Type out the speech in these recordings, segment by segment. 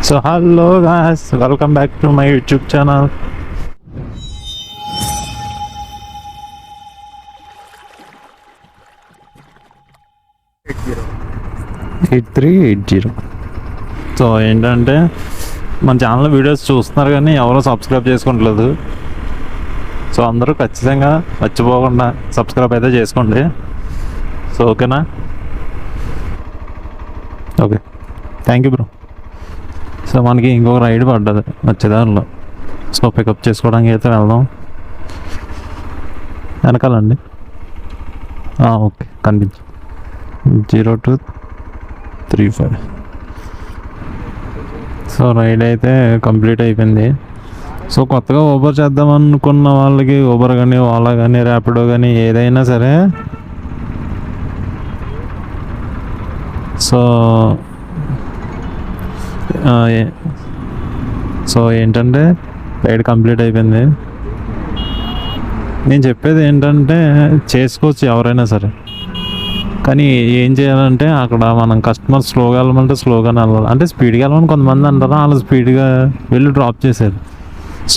So hello guys, welcome back to my YouTube channel. 8380. So ఏంటంటే మన channel videos చూస్తున్నారు కానీ ఎవరో సబ్స్క్రైబ్ చేసుకోవట్లేదు. సో అందరూ ఖచ్చితంగా మర్చిపోకుండా సబ్స్క్రైబ్ అయితే చేసుకోండి. సో ఓకేనా? Okay, thank you bro. So మనకి ఇంకొక రైడ్ పడ్డది వచ్చేదానిలో. సో పికప్ చేసుకోవడానికి అయితే వెళ్దాం. వెనకాలండి. ఓకే, కనిపించు. 0235. సో రైడ్ అయితే కంప్లీట్ అయిపోయింది. సో కొత్తగా ఊబర్ చేద్దాం అనుకున్న వాళ్ళకి ఊబర్ కానీ ఓలా కానీ ర్యాపిడో కానీ ఏదైనా సరే సో సో ఏంటంటే రైడ్ కంప్లీట్ అయిపోయింది. నేను చెప్పేది ఏంటంటే చేసుకోవచ్చు ఎవరైనా సరే, కానీ ఏం చేయాలంటే అక్కడ మనం కస్టమర్ స్లోగా వెళ్ళమంటే స్లోగానే వెళ్ళాలి. అంటే స్పీడ్గా వెళ్ళమని కొంతమంది అంటారు, వాళ్ళు స్పీడ్గా వెళ్ళి డ్రాప్ చేసేది.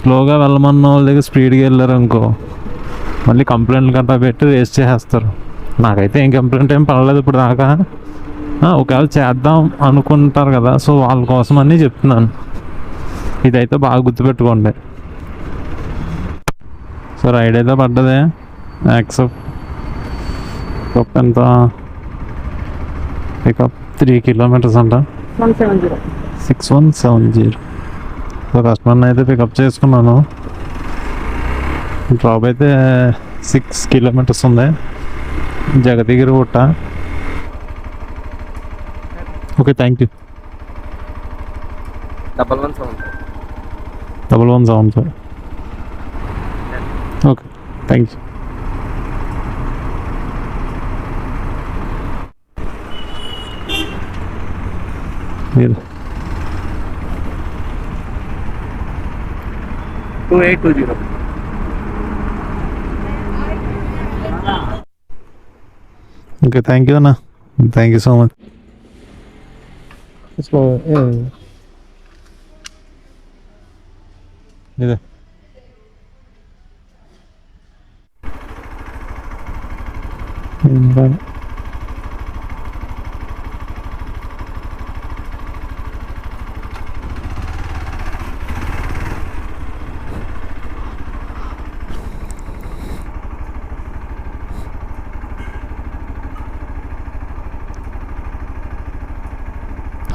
స్లోగా వెళ్ళమన్న వాళ్ళ దగ్గర స్పీడ్గా వెళ్ళారు అనుకో మళ్ళీ కంప్లైంట్లు గట్రా పెట్టి రేస్ చేసేస్తారు. నాకైతే ఏం కంప్లైంట్ ఏం పడలేదు ఇప్పుడు దాకా. ఒకవేళ చేద్దాం అనుకుంటారు కదా, సో వాళ్ళ కోసం అని చెప్తున్నాను. ఇదైతే బాగా గుర్తుపెట్టుకోండి. సో రైడ్ అయితే పడ్డదే. యాక్సెప్ట్ ఎంత పికప్ 3 kilometers అంట. 6170. సో కస్టమర్ని అయితే పికప్ చేసుకున్నాను. డ్రాప్ అయితే 6 kilometers ఉంది. జగదగిరి పుట్ట. Okay, thank you. 1175. Okay, thank you. మీరు 2820. ఓకే, థ్యాంక్ యూ అన్న. Thank you so much. ఇదే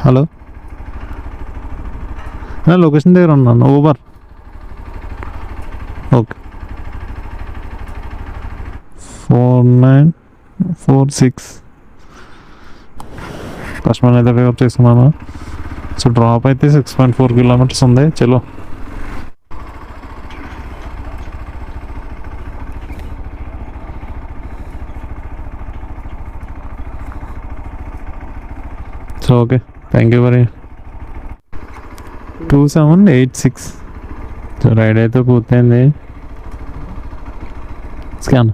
హలో, నేను లొకేషన్ దగ్గర ఉన్నాను. ఊబర్. ఓకే, 4946. కస్టమర్ అయితే పికప్ చేసుకున్నాను. సో డ్రాప్ అయితే 6.4 kilometers ఉంది. చలో. So okay, thank you very. 2786. So ride అయితే పూర్తయింది. స్కాన్.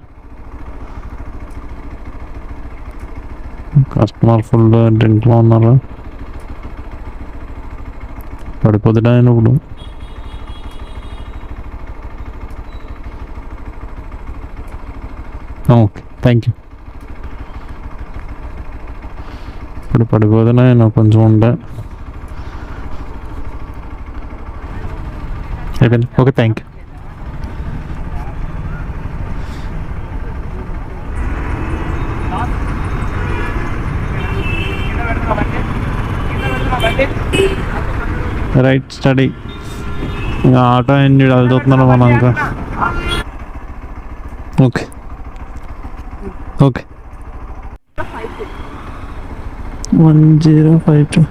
కస్టమర్ ఫుల్ డ్రింక్లో ఉన్నారు. పడిపోతుందా ఆయన ఇప్పుడు? Okay, thank you. ఇప్పుడు పడిపోతున్నా ఆయన కొంచెం ఉండే. Okay, thank you. Right study. ఇంకా ఆటో ఎంజీ వెళ్తున్నాడు మనం ఇంకా. Okay okay. 1052.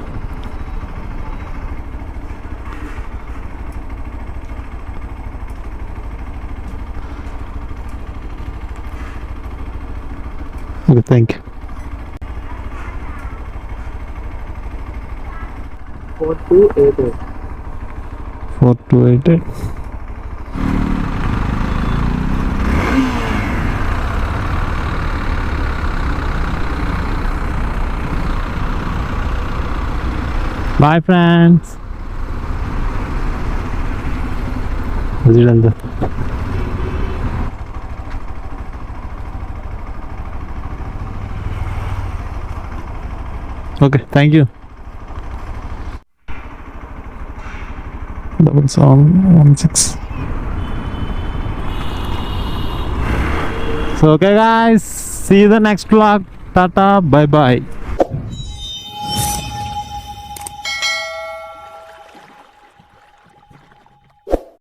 Okay, thank you. 4288. 4288. Bye friends. చూడండి. Okay, thank you. 7716. So okay guys, see you the next vlog. Tata, bye bye.